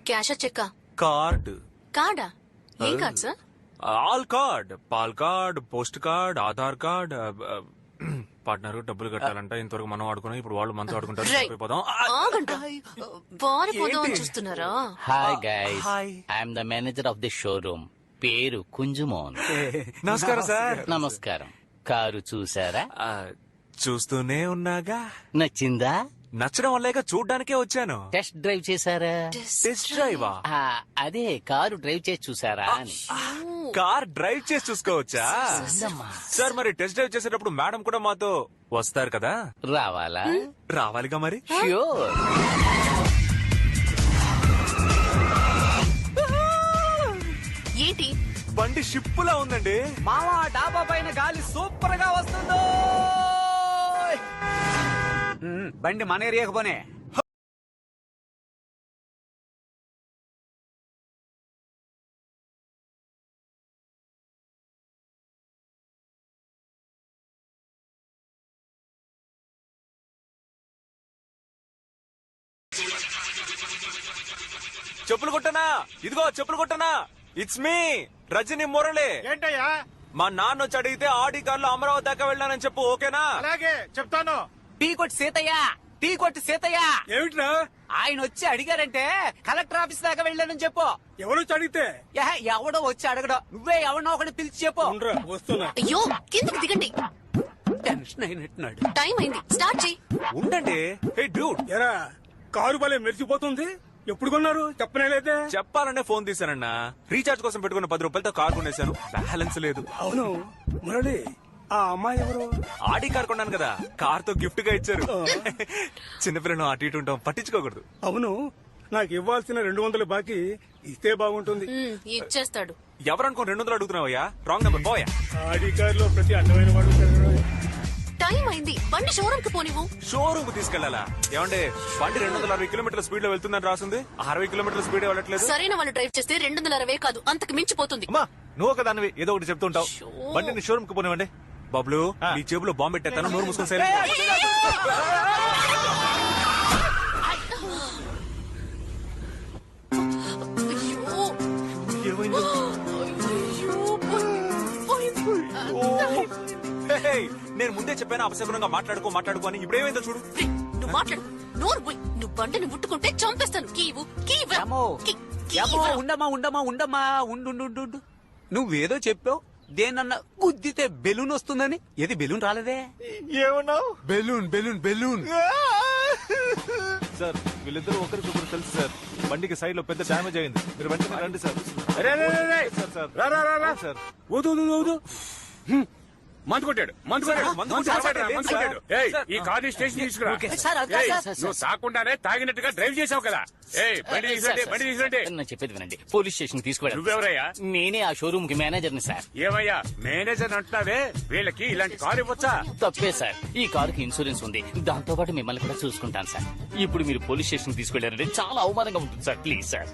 క్యాషా చెక్కా? Card. కార్డా? ఏం card sir? All card, పాల్ card, post card, Aadhaar card. Partner డబ్బులు కట్టాలంట. ఇంతవరకు మనం ఆడుకున్నాం, ఇప్పుడు వాళ్ళు మనతో ఆడుకుంటారు. చూస్తున్నారా? Hi guys, I'm the manager of the showroom. పేరు కుంజుమోన్. నమస్కారం సార్. నమస్కారం. కారు చూసారా? చూస్తూనే ఉన్నాగా. నచ్చిందా? నచ్చడం వల్లేక చూడ్డానికే వచ్చాను. టెస్ట్ డ్రైవ్ చేశారా? టెస్ట్ డ్రైవా? అదే కారు డ్రైవ్ చేసి చూసారా అని. కార్ డ్రైవ్ చేసి చూసుకోవచ్చా సార్? మరి టెస్ట్ డ్రైవ్ చేసేటప్పుడు మేడం కూడా మాతో వస్తారు కదా? రావాలా? రావాలిగా మరి. ష్యూర్. ఏంటి బండి షిప్పులా ఉందండి. మావా డాబా పైన గాలి సూపర్ గా వస్తుందో. బండి మన ఏరియాకు పోనే. చెప్పులు కొట్టనా? ఇదిగో చెప్పులు కొట్టనా. It's me Rajani Murali. ఏంటయ్యా? మా నాన్న వచ్చి అడిగితే ఆడి కార్లో అమరావతి దాకా వెళ్ళానని చెప్పు. ఓకేనా? అలాగే చెప్తాను. టీ కొట్టి సీతయ్య, టీ కొట్టి సీతయ్య. ఏమిట్రా? ఆయన వచ్చి అడిగారంటే కలెక్టర్ ఆఫీస్ దాకా వెళ్ళానని చెప్పు. ఎవరు అడిగితే? ఎవడో వచ్చి అడగడం, నువ్వే ఎవరినో ఒకటి పిలిచి చెప్పు. వస్తున్నా. అయ్యో కిందకి దిగండి. టెన్షన్ అయినట్టున్నాడు. టైం అయింది, స్టార్ట్ చేయి. ఉండండి. హే డ్యూడ్. ఎరా కారు భలే మెరిసిపోతుంది. ఎప్పుడు కొన్నారు చెప్పనేలేదే? చెప్పాలనే ఫోన్ తీసానన్నా. రీఛార్జ్ కోసం పెట్టుకున్న 10 రూపాయలతో కార్ కొనేశాను. బ్యాలెన్స్ లేదు. అవును మురళి, ఆ అమ్మాయి ఎవరు? ఆడి కార్ కొన్నాను కదా, కార్ తో గిఫ్ట్ గా ఇచ్చారు. చిన్నపిల్లలు అటు ఇటు ఉంటాం, పట్టించుకోకూడదు. అవును, నాకు ఇవ్వాల్సిన 200 బాకీ ఇస్తే బాగుంటుంది. ఇచ్చేస్తాడు. ఎవరనుకో 200 అడుగుతున్నావయ్యా? రాంగ్ నెంబర్ పోయా. ఆడి కారులో ప్రతి అందమైన వాడు ఉంటాడు. టైం అయింది, బండి షోరూమ్ కు పోనివ్వు. షోరూమ్ కు తీసుకెళ్లాలా? ఏమంటే బండి 260 కిలోమీటర్ల స్పీడ్ లో వెళ్తుందని రాసింది. 60 కిలోమీటర్ల స్పీడ్ వెళ్ళట్లేదు. సరైన వాళ్ళు డ్రైవ్ చేస్తే 260 కాదు, అంతకు మించిపోతుంది. అమ్మా నువ్వు ఒక దానివి ఏదో ఒకటి చెప్తుంటావు. బండిని షోరూమ్ కు పోనివ్వండి. బాబులు నీ జేబులో బాంబు పెట్టేస్తాను, నోరు మూసుకొని సైలెంట్. నేను ముందే చెప్పాను అపశకునంగా మాట్లాడుకో అని. ఇప్పుడేమైందో చూడు. నువ్వు మాట్లాడు, నోరు పోయి. నువ్వు బండిని ముట్టుకుంటే చంపేస్తాను. ఉండమ్మా ఉండు. నువ్వేదో చెప్పావు, దేనన్నా గుద్దితే బెలూన్ వస్తుందని. ఏది బెలూన్ రాలేదే? ఏమన్నావు? బెలూన్. సార్ వీళ్ళిద్దరూ ఒకరికొకరు తెలుసు సార్. బండికి సైడ్ లో పెద్ద డ్యామేజ్ అయింది. మీరు వెంటనే రండి సార్. సార్ వదు మందు కొట్టాడు. ఈ కార్ స్టేషన్ తీసుకురా. నువ్వు తాకుండానే తాగినట్టుగా డ్రైవ్ చేసావు కదా. బండి తీసుకుంటే నేను చెప్పేది వినండి. పోలీస్ స్టేషన్ తీసుకెళ్ళాను. నువ్వెవరయ్యా? నేనే ఆ షోరూమ్ కి మేనేజర్ని సార్. ఏమయ్యా మేనేజర్ అంటున్నావే? వీళ్ళకి ఇలాంటి కారు ఇవ్వచ్చా? తప్పే సార్, ఈ కారుకి ఇన్సూరెన్స్ ఉంది. దాంతో పాటు మిమ్మల్ని కూడా చూసుకుంటాను సార్. ఇప్పుడు మీరు పోలీస్ స్టేషన్ తీసుకెళ్లారంటే చాలా అవమానంగా ఉంటుంది సార్. Please sir.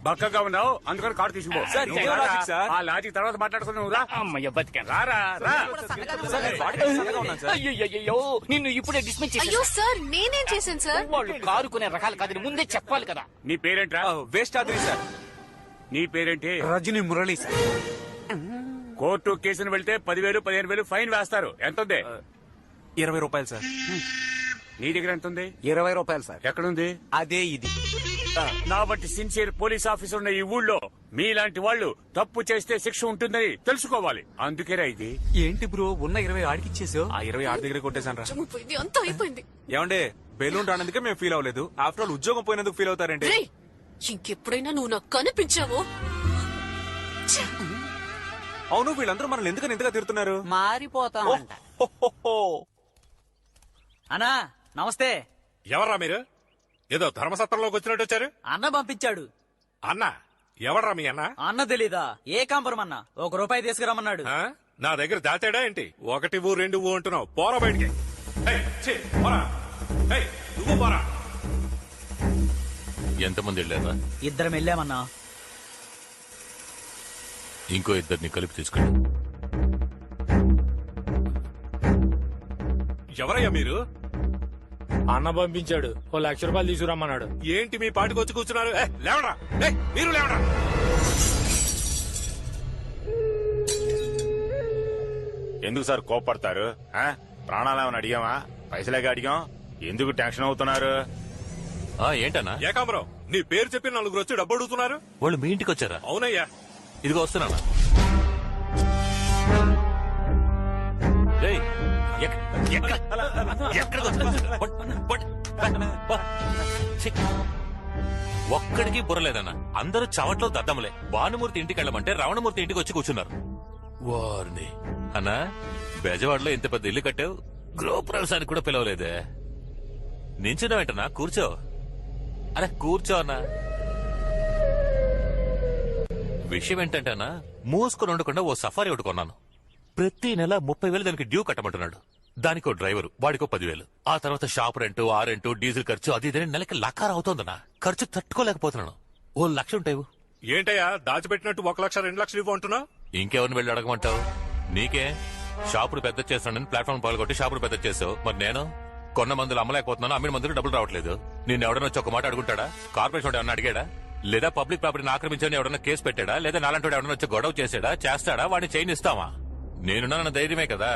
బక్కగా ఉన్నావు, అందుకని కారు తీసుకుపో. సార్, ఇదే లాజిక్ సార్. ఆ లాజిక్ తర్వాత మాట్లాడుకున్నావు. రా అమ్మయ్య బతికాను. రా. అయ్యో నిన్ను ఇప్పుడే డిస్మిస్ అయ్యో చేశాను. సార్, నేనేం చేశాను సార్? వాళ్ళు కారు కొనే రకాలు కాదని ముందే చెప్పాలి కదా. నీ పేరేంట్రా? వేస్టాద్రి సార్. నీ పేరేంటి? రజని మురళి సార్. కోర్టు కేసును వెళ్తే 10,000 15,000 ఫైన్ వేస్తారు. ఎంత ఉంది? 20 రూపాయలు సార్. నీ దగ్గర ఎంత ఉంది? 20 రూపాయలు సార్. ఎక్కడుంది? అదే ఇది. నా బట్టి సిన్సియర్ పోలీస్ ఆఫీసర్ ఉన్న ఈ ఊళ్ళో మీలాంటి వాళ్ళు తప్పు చేస్తే శిక్ష ఉంటుందని తెలుసుకోవాలి. అందుకేరా ఇది. ఏంటి బ్రో, ఉన్న 20 ఆడికిచ్చేసావు? ఆ 20 ఆడి దగ్గర కొట్టేశాను రా. చనిపోయింది, అంతా అయిపోయింది. ఏమండే బెలూన్ రానందుకే మేము ఫీల్ అవ్వలేదు. ఆఫ్టర్ ఆల్ ఉద్యోగం పోయినందుకు ఫీల్ అవుతారండి. రేయ్, ఇంకెప్పుడైనా నువ్వు నాకు కనిపించావో. అవును, వీళ్ళందరూ మనల్ని ఎందుకని ఇంతగా తిడుతున్నారు? మారిపోతామంట. అన్నా నమస్తే. ఎవర్రా మీరు? ఏదో ధర్మసత్రంలోకి వచ్చినట్టు వచ్చారు. అన్న పంపించాడు. అన్న ఎవడ్రా మీ అన్న? అన్న తెలీదా? ఏ కాంపరం అన్న? ₹1 తీసుకురమ్మన్నాడు. ఆ? నా దగ్గర దాచాడా ఏంటి? 1 ఊ 2 ఊ అంటున్నావు. పోరా బయటికి. పోరా. నువ్వు పోరా. ఎంతమంది వెళ్ళారా? 2 వెళ్ళామన్నా. ఇంకో 2 కలిపి తీసుకెళ్ళి. ఎవరయ్యా మీరు? అన్న పంపించాడు 1,00,000 తీసుకురమ్మన్నాడు. ఏంటి మీ పాటికి వచ్చి కూర్చున్నారు? లేవరా, మీరు లేవరా. ఎందుకు సార్ కోపడతారు? ప్రాణాలు ఏమైనా అడిగామా? పైసలేగా అడిగాం. ఎందుకు టెన్షన్ అవుతున్నారు? ఏంటన్నా? ఏకాంబరం, నీ పేరు చెప్పి నలుగురు వచ్చి డబ్బు అడుగుతున్నారు. వాళ్ళు మీ ఇంటికి వచ్చారా? అవునయ్యా. ఇదిగో వస్తున్నా. ఒక్కడికి బుర్రలేదన్నా. అందరూ చవట్లో దద్దములే. భానుమూర్తి ఇంటికి వెళ్ళమంటే రమణమూర్తి ఇంటికి వచ్చి కూర్చున్నారు. వారిని అన్నా, బెజవాడలో ఇంత పెద్ద ఇల్లు కట్టావు, గృహప్రవేశానికి కూడా పిలవలేదే. నించున్నావేంటన్నా? కూర్చో. అరే కూర్చో అన్నా. విషయం ఏంటంటే అన్నా, మూసుకొని ఉండకుండా ఓ సఫారీ ఒకటి కొన్నాను. ప్రతి నెల 30,000 దానికి డ్యూ కట్టమంటున్నాడు. దానికో డ్రైవరు, వాడికో 10,000. ఆ తర్వాత షాప్ రెంట్, ఆ రెంట్, డీజిల్ ఖర్చు, అది ఇదే నెలకి లకార అవుతోందన్నా. ఖర్చు తట్టుకోలేకపోతున్నాను. 1,00,000 ఉంటాయి. ఏంటయ్యా దాచిపెట్టినట్టు 1,00,000 2,00,000 ఇవ్వు అంటున్నా? ఇంకెవరిని వెళ్ళి అడగమంటావు? నీకే షాపుడు పెద్ద చేస్తానని ప్లాట్ఫామ్ పాల్గొట్టి షాపుడు పెద్ద చేసావు. మరి నేను కొన్న మందులు అమ్మలేకపోతున్నాను, అమ్మిన మందులు డబ్బులు రావట్లేదు. నిన్ను ఎవడన్నా వచ్చి ఒక మాట అడుగుంటాడా? కార్పొరేషన్ ఎవడన్నా అడిగాడా? లేదా పబ్లిక్ ప్రాపర్టీని ఆక్రమించని ఎవడన్నా కేసు పెట్టాడా? లేదా నాలంటి ఎవడన్నా వచ్చి గొడవ చేసాడా? చేస్తాడా? వాడిని చైన్ ఇస్తావా? నేనున్నా ధైర్యమే కదా.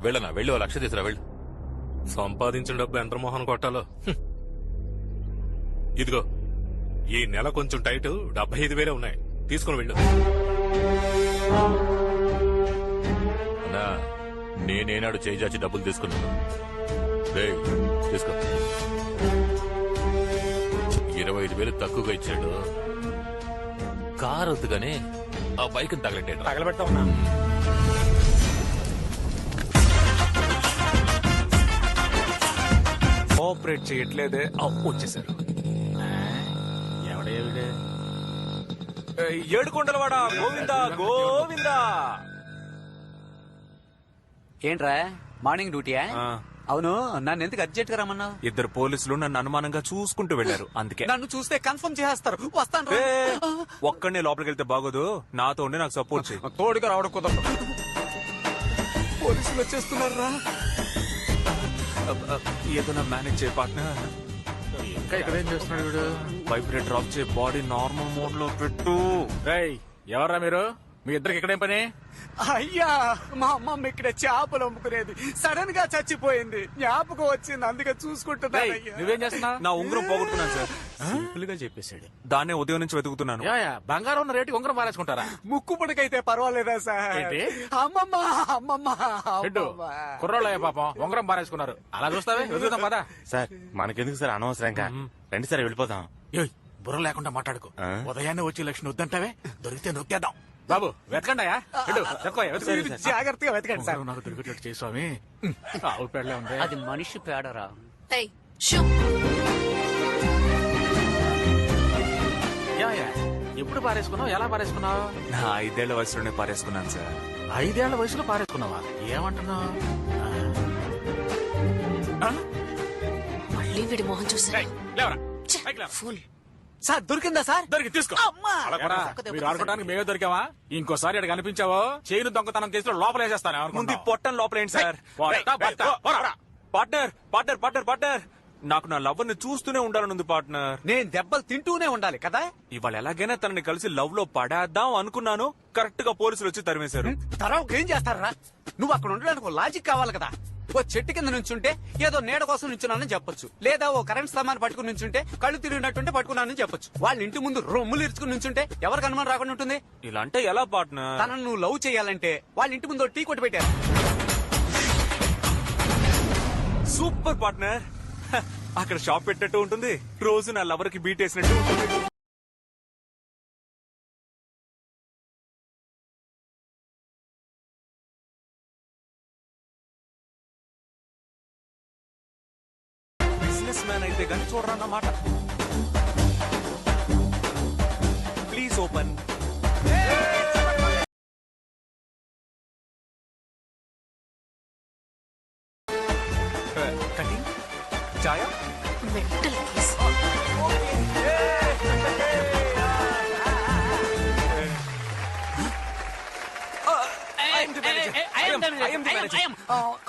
వెళ్ళనా? వెళ్ళి 1,00,000 తీసురా. వెళ్ళు. సంపాదించిన డబ్బు ఎంత మోహన్ కొట్టాలో. ఇదిగో ఈ నెల కొంచెం టైట్, 75,000 ఉన్నాయి. తీసుకుని వెళ్ళు. అన్నా, నేనేనాడు చేయి చాచి డబ్బులు తీసుకున్నాను. తీసుకో. 25,000 తక్కువగా ఇచ్చాడు. కారు వద్దుగానే ఆ బైక్ తగలెట్టాడు. తగలబెడతా ఉన్నా. కోఆపరేట్ చేయట్లేదే. వచ్చేసారు. ఎవడే? ఏడుకొండలవాడ గోవిందా గోవిందా. ఏంట్రా మార్నింగ్ డ్యూటీయా? ఆ. అవును, నన్ను ఎందుకు అర్జెంట్ గా రమ్మన్నావు? ఇద్దరు పోలీసులు నన్ను అనుమానంగా చూసుకుంటూ వెళ్లారు. అందుకే నన్ను చూస్తే కన్ఫర్మ్ చేస్తారు. వస్తాను. ఒక్కడనే లోపలికి వెళ్తే బాగోదు. నాతో ఉండి నాకు సపోర్ట్ చేయి. తోడుగా రావడం కుదరదు. పోలీసులు వచ్చేస్తున్నారా? ఏదైనా మేనేజ్ చేయ పార్ట్నర్. ఇంకా ఇక్కడ ఏం చేస్తున్నాడు వీడు? వైబ్రేటర్ డ్రాప్ చేయి, బాడీ నార్మల్ మోడ్ లో పెట్టు. రేయ్, ఎవర్రా మీరు? మీ ఇద్దరికి ఇక్కడేం పని? అయ్యా, మా అమ్మమ్మ ఇక్కడ చేపలు అమ్ముకునేది, సడన్ గా చచ్చిపోయింది. జ్ఞాపకం వచ్చింది, అందుకే చూసుకుంటున్నా. నువ్వేం చేస్తున్నావు? నా ఉంగరం పోగొట్టుకున్నాను సార్. సింపుల్ గా చెప్పేశాడు. దాన్నే ఉదయం నుంచి వెతుకుతున్నాను. బంగారం ఉన్న రేటుకి ఉంగరం పారేసుకుంటారా? ముక్కు పుడకైతే పర్వాలేదా సార్? ఏంటి? అమ్మమ్మ అమ్మమ్మ హెడ్ కుర్రోళ్ళయ్య పాపం ఉంగరం పారేసుకున్నారు. అలా చూస్తావే, వెతుకుతాం పదా. సార్ మనకెందుకు సార్ అనవసరంగా? రండి సార్ వెళ్ళిపోతాం. బుర్ర లేకుండా మాట్లాడుకో. ఉదయాన్నే వచ్చి లక్ష్మి వద్దంటావే, దొరికితే నొక్కేద్దాం. బాబు వెతకండి. జాగ్రత్తగా వెతకండి సార్. నాకు దొరికేటట్టు చేయి స్వామి. ఆవు పేడలే ఉంది. అది మనిషి పేడరా? ఏయ్, షూ. ఎప్పుడు పారేసుకున్నావు? ఎలా పారేసుకున్నావు? నా 5 ఏళ్ల వయసులోనే పారేసుకున్నాను సార్. 5 ఏళ్ల వయసులో పారేసుకున్నావా? ఏమంటున్నావు? మళ్ళీ వీడి మొహం చూసా. ఫుల్. సార్ దొరికిందా సార్? దొరికి తీసుకో. మీరు ఆడుకోవడానికి మేమే దొరికావా? ఇంకోసారి ఇక్కడ కనిపించావో చేను దొంగతనం కేసులో లోపల వేసేస్తాను. ముందు పొట్టం లోపల ఏంటి sir? Partner partner partner partner, నాకు నా లవ్ ని చూస్తూనే ఉండాలనుంది పార్ట్నర్. నేను దెబ్బలు తింటూనే ఉండాలి కదా. ఇవాళ ఎలాగైనా తనని కలిసి లవ్ లో పడేద్దాం అనుకున్నాను. కరెక్ట్ గా పోలీసులు వచ్చి తరిమేశారు. తర్వాత ఏం చేస్తారా? నువ్వు అక్కడ ఉండడానికి లాజిక్ కావాలి కదా. ఓ చెట్టు కింద నుంచుంటే ఏదో నీడ కోసం నుంచున్నానని చెప్పొచ్చు. లేదా ఓ కరెంట్ సామాన్ పట్టుకుని నుంచుంటే కళ్ళు తిరిగినట్టుంటే పట్టుకున్నానని చెప్పొచ్చు. వాళ్ళ ఇంటి ముందు రొమ్ములు ఇరుచుకుని నుంచుంటే ఎవరికి అనుమానం రాకుండా ఉంటుంది? ఇలా అంటే ఎలా పార్ట్నర్? తనను నువ్వు లవ్ చేయాలంటే వాళ్ళ ఇంటి ముందు టీ కొట్టి పెట్టారు. Super partner. అక్కడ షాప్ పెట్టినట్టు ఉంటుంది, రోజు నా లవర్ కి బీట్ వేసినట్టు ఉంటుంది. బిజినెస్ మ్యాన్ అయితే గానీ చూడరన్నమాట. Please open. కటింగ్ చాయా మెంటల్ కేస్.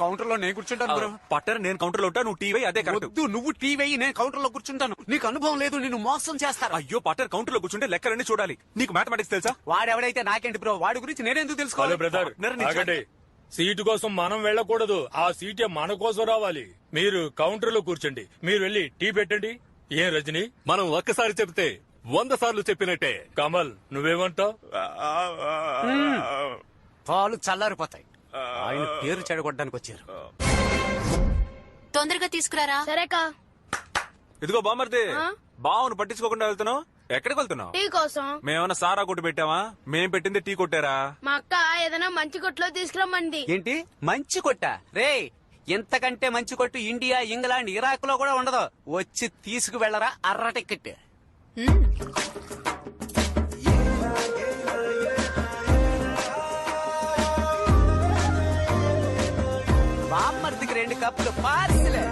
కౌంటర్ లో నేను కూర్చుంటాను బ్రో. పట్టర్ నేను కౌంటర్ లో ఉంటా, నువ్వు టీవీ అదే కరెక్ట్. వద్దు, నువ్వు టీవీ నేను కౌంటర్ లో కూర్చుంటాను. నీకు అనుభవం లేదు, నిన్ను మోసం చేస్తారు. అయ్యో పట్టర్ కౌంటర్ లో కూర్చుంటే లెక్కలన్నీ చూడాలి. నీకు మ్యాథమెటిక్స్ తెలుసా? వాడెవడైతే నాకేంటి బ్రో, వాడి గురించి నేనెందుకు హలో తెలుసుకోవాలి? బ్రదర్, ఆగండి. సీటు కోసం మనం వెళ్ళకూడదు, ఆ సీటే మన కోసం రావాలి. మీరు కౌంటర్ లో కూర్చోండి, మీరు వెళ్ళి టీ పెట్టండి. ఏం రజని, మనం ఒక్కసారి చెప్తే 100 సార్లు చెప్పినట్టే. కమల్ నువ్వేమంటావ్? పాలు చల్లారిపోతాయి. ఆయన పేరు చెడగొట్టడానికి వచ్చారు. తొందరగా తీసుకురారా. సరేకా ఇదిగో బామర్ది, బావును పట్టించుకోకుండా వెళ్తున్నావు. ఎక్కడికి వెళ్తున్నావు? టీ కోసం. మేమన్నా సారా కొట్టు పెట్టావా? మేం పెట్టింది టీ కొట్టారా? మా అక్క ఏదైనా మంచి కొట్లో తీసుకురమ్మంది. ఏంటి మంచి కొట్ట? రే, ఎంతకంటే మంచి కొట్టు ఇండియా, ఇంగ్లాండ్, ఇరాక్ లో కూడా ఉండదు. వచ్చి తీసుకు వెళ్ళరా అర్ర టికెట్. బామ్మర్దికి 2 కప్పులు పార్సిలే.